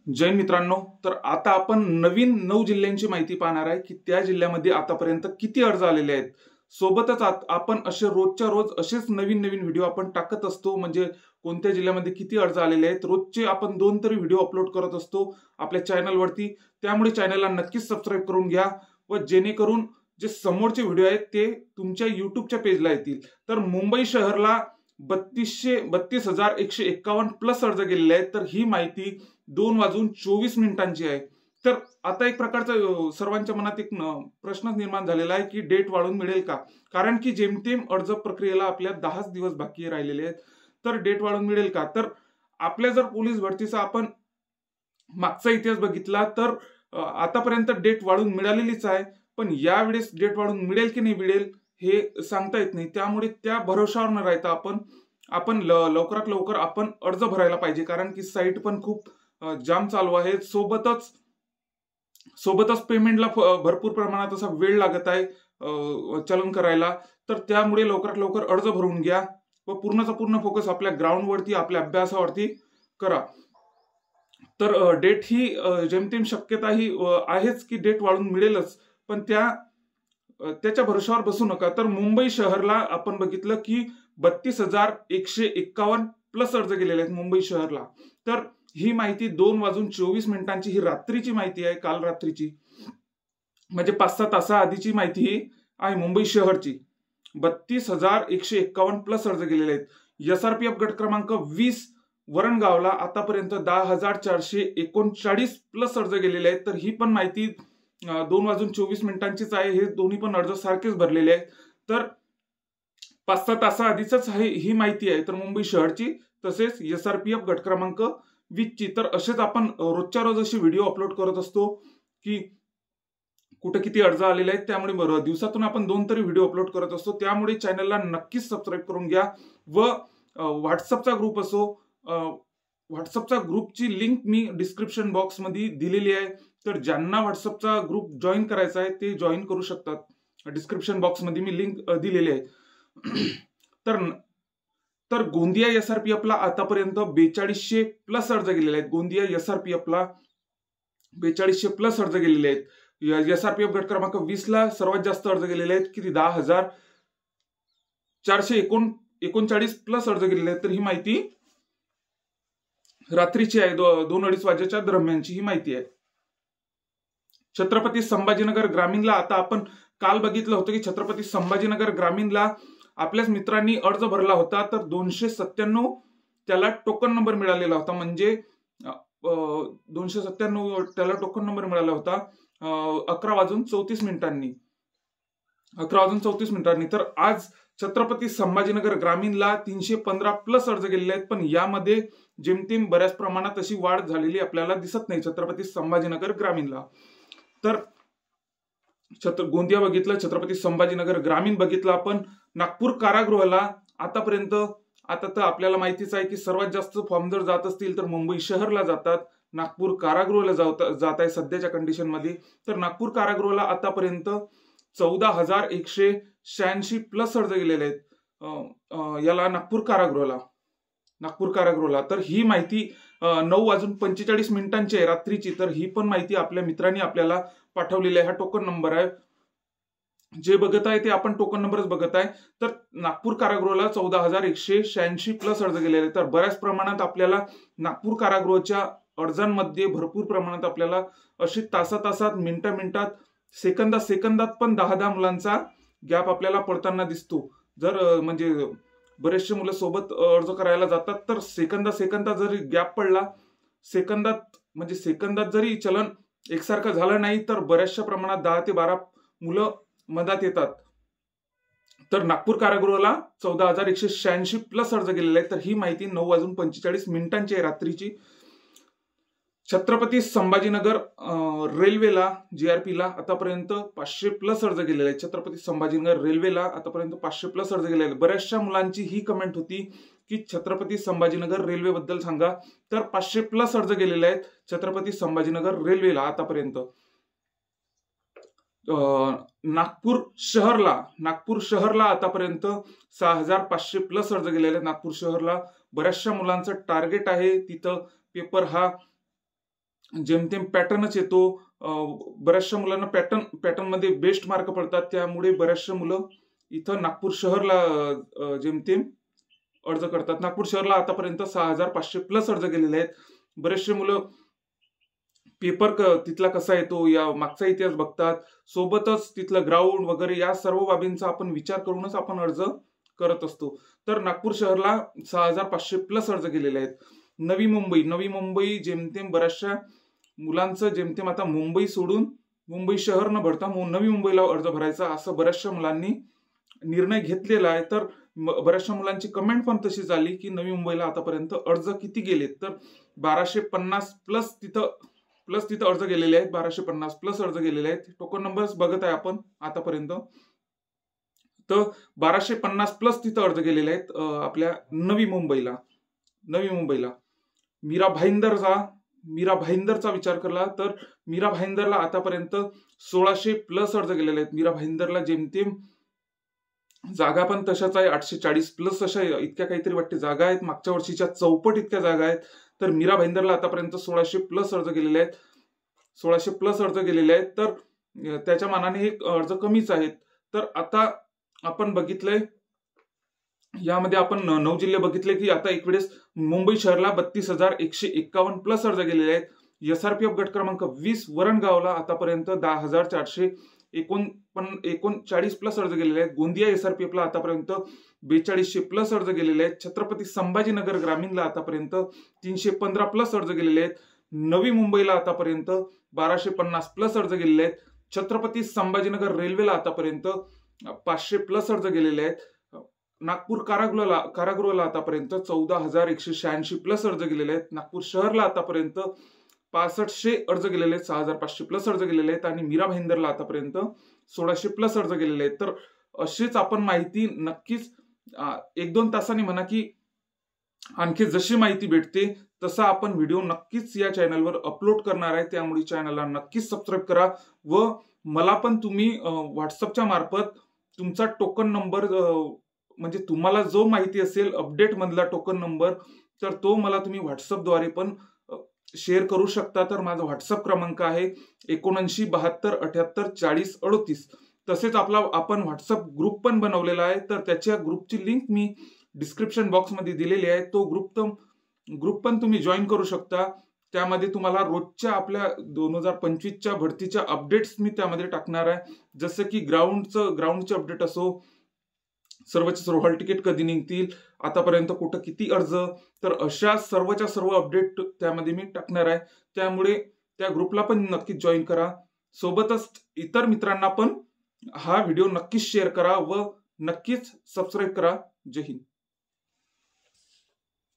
जैन मित्रांनो, तर आता आपण नवीन 9 जिल्ह्यांची माहिती पाहणार आहे की त्या जिल्ह्यामध्ये आतापर्यंत किती अर्ज आलेले आहेत। सोबतच आपण असे रोजच्या रोज असेच नवीन नवीन व्हिडिओ आपण टाकत असतो, म्हणजे कोणत्या जिल्ह्यामध्ये किती अर्ज आलेले आहेत रोजचे आपण 2 तरी व्हिडिओ अपलोड करत असतो आपल्या चॅनलवरती। त्यामुळे चॅनलला नक्कीच सबस्क्राईब करून घ्या व जेणेकरून जे समोरचे व्हिडिओ आहेत ते तुमच्या युट्यूबच्या पेजला येतील। तर मुंबई शहरला 32,151 प्लस अर्ज गेलेले आहेत। तर ही माहिती 2:24 आहे। तर आता एक प्रकारचा सर्वांच्या मनात एक प्रश्न निर्माण झालेला आहे की डेट वाढवून मिळेल का, कारण की जेमतेम अर्ज प्रक्रियेला आपल्या 10 दिवस बाकी राहिलेले आहेत। तर डेट वाढवून मिळेल का, तर आपल्या जर पोलीस भरतीचा आपण मागचा इतिहास बघितला तर आतापर्यंत डेट वाढवून मिळालेलीच आहे, पण यावेळेस डेट वाढवून मिळेल की नाही मिळेल हे सांगता येत नाही। त्यामुळे त्या भरोशावर न राहता आपण लवकरात लवकर आपण अर्ज भरायला पाहिजे, कारण की साईट पण खूप जाम चालू आहे। सोबतच पेमेंटला भरपूर प्रमाणात असा वेळ लागत आहे चलन करायला। तर त्यामुळे लवकरात लवकर अर्ज भरून घ्या व पूर्णचा पूर्ण फोकस आपल्या ग्राउंडवरती आपल्या अभ्यासावरती करा। तर डेट ही जेमतेम शक्यता ही आहेच की डेट वाढून मिळेलच, पण त्याच्या भरोशावर बसू नका। तर मुंबई शहरला आपण बघितलं की 32,151 प्लस अर्ज गेलेले आहेत मुंबई शहरला। तर ही माहिती 2:24 ही रात्रीची माहिती आहे, काल रात्रीची, म्हणजे 5-6 तासाआधीची माहिती ही आहे मुंबई शहरची। 32,151 प्लस अर्ज गेलेले आहेत। SRPF गट क्रमांक 20 वरणगावला आतापर्यंत 10,439 प्लस अर्ज गेलेले आहेत। तर ही पण माहिती 2:24 आहे। हे दोन्ही पण अर्ज सारखेच भरलेले आहेत। तर 5-6 तासाआधीच ही माहिती आहे तर मुंबई शहरची, तसेच SRPF गट क्रमांक 20 ची। तर असेच आपण रोजच्या रोज असे व्हिडिओ अपलोड करत असतो की कुठे किती अर्ज आलेले आहेत, त्यामुळे दिवसातून आपण 2 तरी व्हिडिओ अपलोड करत असतो। त्यामुळे चॅनलला नक्कीच सबस्क्राईब करून घ्या व व्हॉट्सअपचा ग्रुप असो, व्हॉट्सअपचा ग्रुपची लिंक मी डिस्क्रिप्शन बॉक्स मध्ये दिलेली आहे। तर ज्यांना व्हॉट्सअपचा ग्रुप जॉईन करायचा आहे ते जॉईन करू शकतात। डिस्क्रिप्शन बॉक्स मध्ये मी लिंक दिलेली आहे। तर गोंदिया SRPF ला आतापर्यंत 4200 प्लस अर्ज गेलेले आहेत। गोंदिया SRPF ला 4200 प्लस अर्ज गेलेले आहेत। SRPF गट क्रमांक 20 ला सर्वात जास्त अर्ज गेलेले आहेत, किती 10,439 प्लस अर्ज गेलेले आहेत। तर ही माहिती रात्रीची आहे, 2-2:30 वाजेच्या दरम्यानची ही माहिती आहे। छत्रपती संभाजीनगर ग्रामीणला आता आपण काल बघितलं होतं की छत्रपती संभाजीनगर ग्रामीणला आपल्याच मित्रांनी अर्ज भरला होता, तर 297 त्याला टोकन नंबर मिळालेला होता, म्हणजे 297 त्याला टोकन नंबर मिळाला होता 11:34 तर आज छत्रपती संभाजीनगर ग्रामीणला 315 प्लस अर्ज गेलेले आहेत, पण यामध्ये जेमतेम बऱ्याच प्रमाणात अशी वाढ झालेली आपल्याला दिसत नाही छत्रपती संभाजीनगर ग्रामीणला। तर गोंदिया बघितलं, छत्रपती संभाजीनगर ग्रामीण बघितलं आपण। नागपूर कारागृहाला आतापर्यंत आता तर आपल्याला माहितीच आहे की सर्वात जास्त फॉर्म जर जात असतील तर मुंबई शहरला जातात, नागपूर कारागृहाला जात आहे सध्याच्या कंडिशन मध्ये। तर नागपूर कारागृहाला आतापर्यंत 14,186 प्लस अर्ज गेलेले आहेत याला नागपूर कारागृहाला। तर ही माहिती 9:45 आहे रात्रीची। तर ही पण माहिती आपल्या मित्रांनी आपल्याला पाठवलेली आहे। हा टोकन नंबर आहे, जे बघत आहे ते आपण टोकन नंबरच बघत आहे। तर नागपूर कारागृहाला 14,186 प्लस अर्ज गेलेले आहेत। तर बऱ्याच प्रमाणात आपल्याला नागपूर कारागृहाच्या अर्जांमध्ये भरपूर प्रमाणात आपल्याला अशी तासात मिनिटात सेकंदात पण 10 मुलांचा गॅप आपल्याला पडताना दिसतो। जर म्हणजे बरेचसे मुलं सोबत अर्ज करायला जातात, तर सेकंदात जरी गॅप पडला, सेकंदात जरी चलन एकसारखं झालं नाही तर बऱ्याचशा प्रमाणात 10 ते 12 मुलं मधात येतात। तर नागपूर कारागृहाला 14,186 प्लस अर्ज गेलेले आहेत। तर ही माहिती 9:45 आहे रात्रीची। छत्रपती संभाजीनगर रेल्वेला GRP ला आतापर्यंत 500 प्लस अर्ज गेलेले आहेत। छत्रपती संभाजीनगर रेल्वेला आतापर्यंत 500 प्लस अर्ज गेलेले आहेत। बऱ्याचशा मुलांची ही कमेंट होती की छत्रपती संभाजीनगर रेल्वे बद्दल सांगा, तर 500 प्लस अर्ज गेलेले आहेत छत्रपती संभाजीनगर रेल्वेला आतापर्यंत। नागपूर शहरला आतापर्यंत 6,500 प्लस अर्ज गेलेले आहेत। नागपूर शहरला बऱ्याचशा मुलांचं टार्गेट आहे, तिथं पेपर हा जेमतेम पॅटर्नच येतो. बऱ्याचशा मुलांना पॅटर्न मध्ये बेस्ट मार्क पडतात, त्यामुळे बऱ्याचशा मुलं इथं नागपूर शहरला जेमतेम अर्ज करतात. नागपूर शहरला आतापर्यंत 6500 प्लस अर्ज केलेले आहेत. बरेचसे मुलं पेपर तिथला कसा येतो या मागचा इतिहास बघतात, सोबतच तिथलं ग्राउंड वगैरे या सर्व बाबींचा आपण विचार करूनच आपण अर्ज करत असतो. तर नागपूर शहरला 6500 प्लस अर्ज केलेले आहेत. नवी मुंबई जेमतेम बऱ्याचशा मुलांचं जेमतेम आता मुंबई सोडून मुंबई शहर न भरता नवी मुंबईला अर्ज भरायचा असं बऱ्याचशा मुलांनी निर्णय घेतलेला आहे. तर बऱ्याचशा मुलांची कमेंट पण तशी झाली की नवी मुंबईला आतापर्यंत अर्ज किती गेलेत, तर 1250 प्लस तिथं अर्ज गेलेले आहेत. 1250 प्लस अर्ज गेलेले आहेत. टोकन नंबर्स बघत आहे आपण आतापर्यंत, तर 1250 प्लस तिथं अर्ज गेलेले आहेत आपल्या नवी मुंबईला. मीरा भाईंदरचा विचार केला तर मीरा भाईंदरला आतापर्यंत 1600 प्लस अर्ज गेलेले आहेत. मीरा भाईंदरला जेमतेम जागा पण तशाच आहे, 840 प्लस अशा इतक्या काहीतरी वाटते जागा आहेत. मागच्या वर्षीच्या चौपट इतक्या जागा आहेत. तर मीरा भाईंदरला आतापर्यंत 1600 प्लस अर्ज गेलेले आहेत. 1600 प्लस अर्ज गेलेले आहेत, तर त्याच्या मानाने हे अर्ज कमीच आहेत. तर आता आपण बघितलंय यामध्ये आपण 9 जिल्हे बघितले की आता एक वेळेस मुंबई शहरला 32,151 प्लस अर्ज गेलेले आहेत. SRPF गट क्रमांक 20 वरणगावला आतापर्यंत 10,439 प्लस अर्ज गेलेले आहेत. गोंदिया SRPF ला आतापर्यंत 4200 प्लस अर्ज गेलेले आहेत. छत्रपती संभाजीनगर ग्रामीणला आतापर्यंत 315 प्लस अर्ज गेलेले आहेत. नवी मुंबईला आतापर्यंत 1250 प्लस अर्ज गेलेले आहेत. छत्रपती संभाजीनगर रेल्वेला आतापर्यंत 500 प्लस अर्ज गेलेले आहेत. नागपूर कारागृहाला आतापर्यंत 14,186 प्लस अर्ज गेलेले आहेत. नागपूर शहरला आतापर्यंत 6500 अर्ज गेलेले आहेत. 6500 प्लस अर्ज गेलेले आहेत. आणि मीरा भाईंदरला आतापर्यंत 1600 प्लस अर्ज गेलेले आहेत. तर अशीच आपण माहिती नक्कीच 1-2 तासांनी म्हणा की आणखी जशी माहिती भेटते तसा आपण व्हिडिओ नक्कीच या चॅनलवर अपलोड करणार आहे. त्यामुळे चॅनलला नक्कीच सबस्क्राईब करा व मला पण तुम्ही व्हॉट्सअपच्या मार्फत तुमचा टोकन नंबर म्हणजे तुम्हाला जो माहिती असेल अपडेट मधला टोकन नंबर, तर तो मला तुम्ही व्हॉट्सअपद्वारे पण शेअर करू शकता. तर माझा व्हॉट्सअप क्रमांक आहे 7972784038. तसेच आपण व्हॉट्सअप ग्रुप पण बनवलेला आहे. तर त्याच्या ग्रुपची लिंक मी डिस्क्रिप्शन बॉक्समध्ये दिलेली आहे. तो ग्रुप पण तुम्ही जॉईन करू शकता. त्यामध्ये तुम्हाला रोजच्या आपल्या 2025च्या भरतीच्या अपडेट्स मी त्यामध्ये टाकणार आहे. जसं की ग्राउंडचे अपडेट असो, सर्वचे सर्व हॉल तिकीट कधी निघतील, आतापर्यंत कुठं किती अर्ज, तर अशा सर्वच्या सर्व अपडेट त्यामध्ये मी टाकणार आहे. त्यामुळे त्या ग्रुपला पण नक्कीच जॉईन करा. सोबतच इतर मित्रांना पण हा व्हिडिओ नक्कीच शेअर करा व नक्कीच सबस्क्राईब करा. जय हिंद.